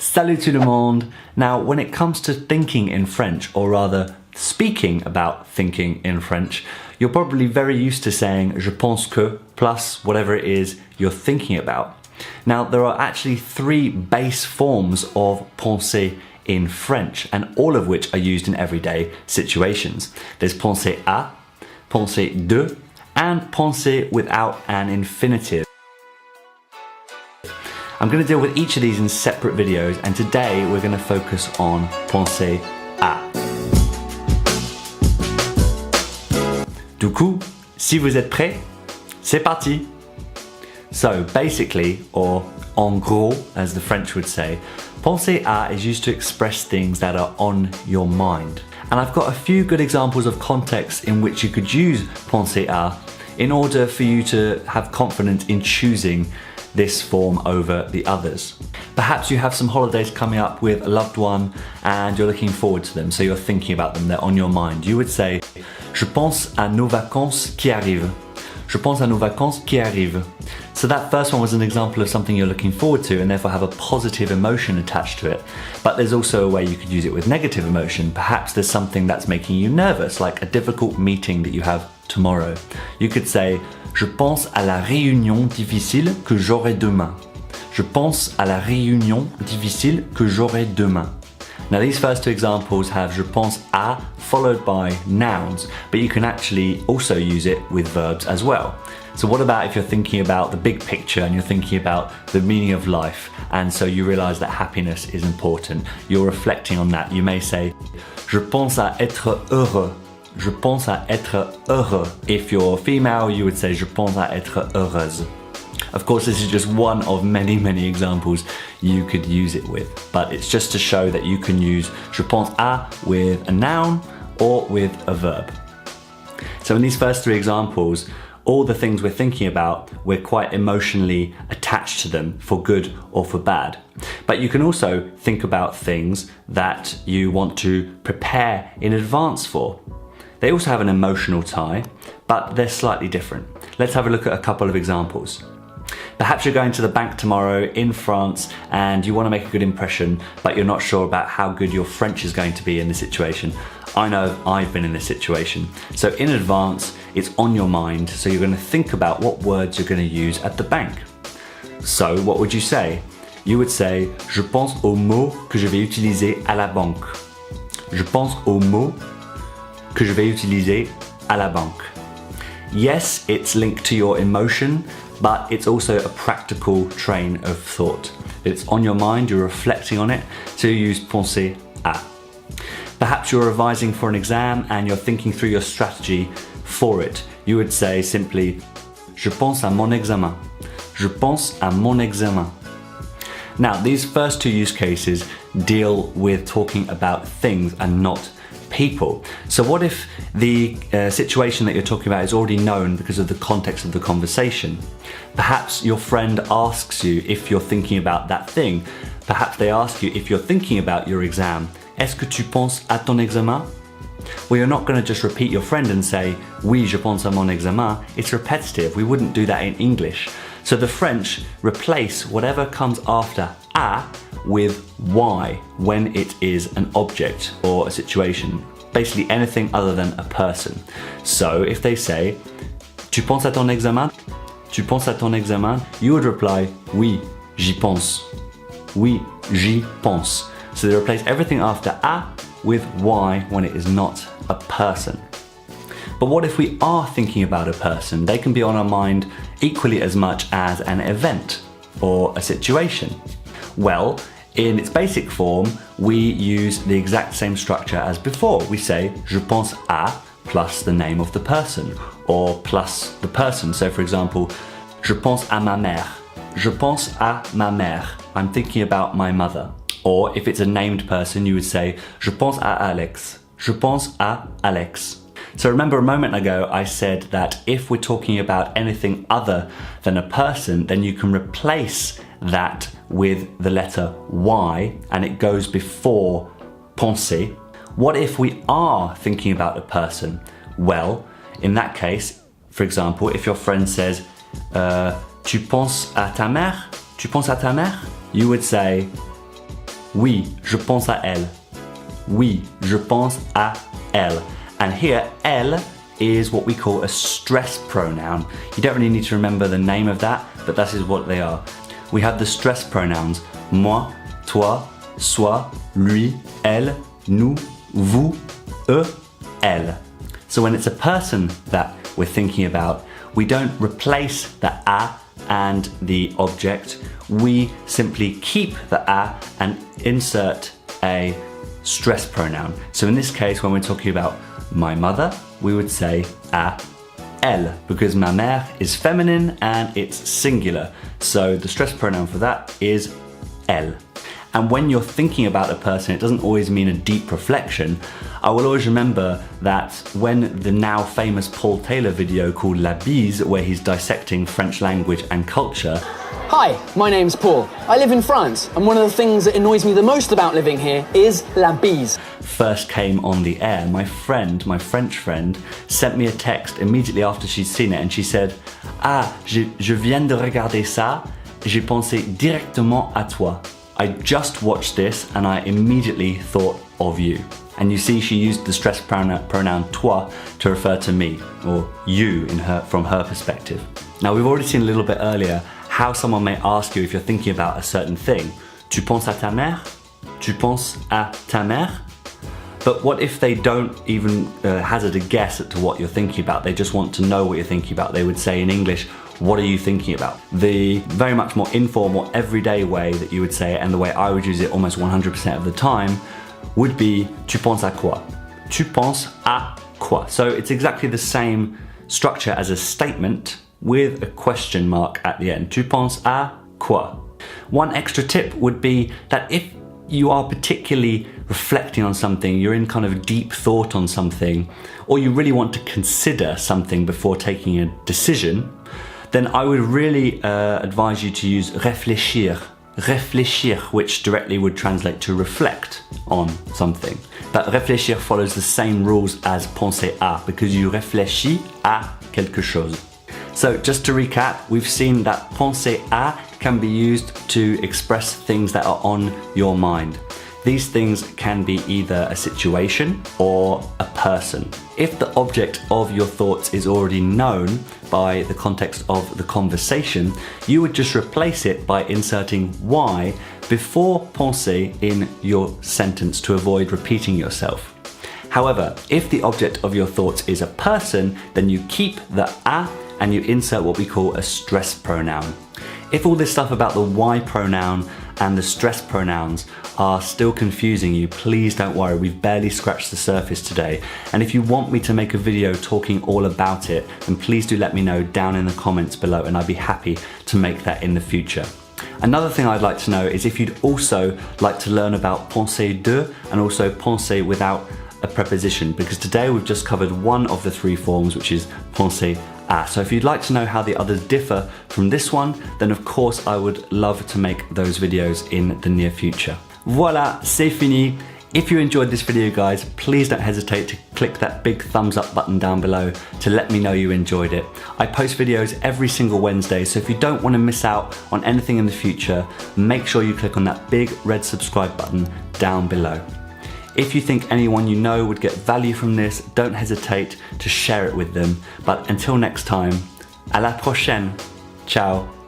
Salut tout le monde! Now, when it comes to thinking in French, or rather speaking about thinking in French, you're probably very used to saying je pense que plus whatever it is you're thinking about. Now, there are actually three base forms of penser in French, and all of which are used in everyday situations. There's penser à, penser de, and penser without an infinitive. I'm going to deal with each of these in separate videos, and today we're going to focus on penser à. Du coup, si vous êtes prêts, c'est parti! So basically, or en gros, as the French would say, penser à is used to express things that are on your mind. And I've got a few good examples of contexts in which you could use penser à in order for you to have confidence in choosing this form over the others. Perhaps you have some holidays coming up with a loved one and you're looking forward to them, so you're thinking about them, they're on your mind. You would say, je pense à nos vacances qui arrivent. Je pense à nos vacances qui arrivent. So that first one was an example of something you're looking forward to and therefore have a positive emotion attached to it. But there's also a way you could use it with negative emotion. Perhaps there's something that's making you nervous, like a difficult meeting that you have tomorrow. You could say, je pense à la réunion difficile que j'aurai demain. Je pense à la réunion difficile que j'aurai demain. Now these first two examples have je pense à followed by nouns, but you can actually also use it with verbs as well. So what about if you're thinking about the big picture and you're thinking about the meaning of life, and so you realize that happiness is important. You're reflecting on that. You may say, je pense à être heureux. Je pense à être heureux. If you're female, you would say je pense à être heureuse. Of course, this is just one of many, many examples you could use it with, but it's just to show that you can use je pense à with a noun or with a verb. So in these first three examples, all the things we're thinking about, we're quite emotionally attached to them for good or for bad. But you can also think about things that you want to prepare in advance for. They also have an emotional tie, but they're slightly different. Let's have a look at a couple of examples. Perhaps you're going to the bank tomorrow in France and you want to make a good impression, but you're not sure about how good your French is going to be in this situation. I know I've been in this situation. So in advance, it's on your mind, so you're going to think about what words you're going to use at the bank. So what would you say? You would say, je pense aux mots que je vais utiliser à la banque. Je pense aux mots que je vais utiliser à la banque. Yes, it's linked to your emotion, but it's also a practical train of thought. It's on your mind, you're reflecting on it, so you use penser à. Perhaps you're revising for an exam and you're thinking through your strategy for it. You would say simply, je pense à mon examen. Je pense à mon examen. Now, these first two use cases deal with talking about things and not people. So what if the situation that you're talking about is already known because of the context of the conversation? Perhaps your friend asks you if you're thinking about that thing. Perhaps they ask you if you're thinking about your exam. Est-ce que tu penses à ton examen? Well, you're not going to just repeat your friend and say, oui, je pense à mon examen. It's repetitive. We wouldn't do that in English. So the French replace whatever comes after à with y when it is an object or a situation. Basically anything other than a person. So if they say, tu penses à ton examen? Tu penses à ton examen? You would reply, oui, j'y pense. Oui, j'y pense. So they replace everything after à with y when it is not a person. But what if we are thinking about a person? They can be on our mind equally as much as an event or a situation. Well, in its basic form, we use the exact same structure as before. We say, je pense à plus the name of the person, or plus the person. So for example, je pense à ma mère. Je pense à ma mère. I'm thinking about my mother. Or if it's a named person, you would say, je pense à Alex. Je pense à Alex. So remember a moment ago I said that if we're talking about anything other than a person, then you can replace that with the letter Y and it goes before penser. What if we are thinking about a person? Well, in that case, for example, if your friend says, tu penses à ta mère? Tu penses à ta mère? You would say, Oui, je pense à elle. Oui, je pense à elle. And here, elle is what we call a stress pronoun. You don't really need to remember the name of that, but that is what they are. We have the stress pronouns moi, toi, soi, lui, elle, nous, vous, eux, elle. So when it's a person that we're thinking about, we don't replace the a and the object. We simply keep the a and insert a stress pronoun. So in this case, when we're talking about my mother, we would say à elle, because ma mère is feminine and it's singular. So the stress pronoun for that is elle. And when you're thinking about a person, it doesn't always mean a deep reflection. I will always remember that when the now famous Paul Taylor video called La Bise, where he's dissecting French language and culture. Hi, my name's Paul. I live in France, and one of the things that annoys me the most about living here is la bise. First came on the air, my French friend, sent me a text immediately after she'd seen it, and she said, "Ah, je viens de regarder ça, j'ai pensé directement à toi. I just watched this and I immediately thought of you." And you see she used the stress pronoun toi to refer to me, or you from her perspective. Now we've already seen a little bit earlier how someone may ask you if you're thinking about a certain thing. Tu penses à ta mère? Tu penses à ta mère? But what if they don't even hazard a guess as to what you're thinking about? They just want to know what you're thinking about. They would say in English, what are you thinking about? The very much more informal, everyday way that you would say it, and the way I would use it almost 100% of the time, would be tu penses à quoi? Tu penses à quoi? So it's exactly the same structure as a statement with a question mark at the end. Tu penses à quoi? One extra tip would be that if you are particularly reflecting on something, you're in kind of deep thought on something, or you really want to consider something before taking a decision, then I would really advise you to use réfléchir. Réfléchir, which directly would translate to reflect on something. But réfléchir follows the same rules as penser à, because you réfléchis à quelque chose. So just to recap, we've seen that penser à can be used to express things that are on your mind. These things can be either a situation or a person. If the object of your thoughts is already known by the context of the conversation, you would just replace it by inserting y before penser in your sentence to avoid repeating yourself. However, if the object of your thoughts is a person, then you keep the a and you insert what we call a stress pronoun. If all this stuff about the y pronoun and the stress pronouns are still confusing you, please don't worry, we've barely scratched the surface today. And if you want me to make a video talking all about it, then please do let me know down in the comments below, and I'd be happy to make that in the future. Another thing I'd like to know is if you'd also like to learn about penser de and also penser without a preposition, because today we've just covered one of the three forms, which is penser à. So if you'd like to know how the others differ from this one, then of course I would love to make those videos in the near future. Voilà, c'est fini. If you enjoyed this video, guys, please don't hesitate to click that big thumbs up button down below to let me know you enjoyed it. I post videos every single Wednesday, so if you don't want to miss out on anything in the future, make sure you click on that big red subscribe button down below. If you think anyone you know would get value from this, don't hesitate to share it with them. But until next time, à la prochaine. Ciao.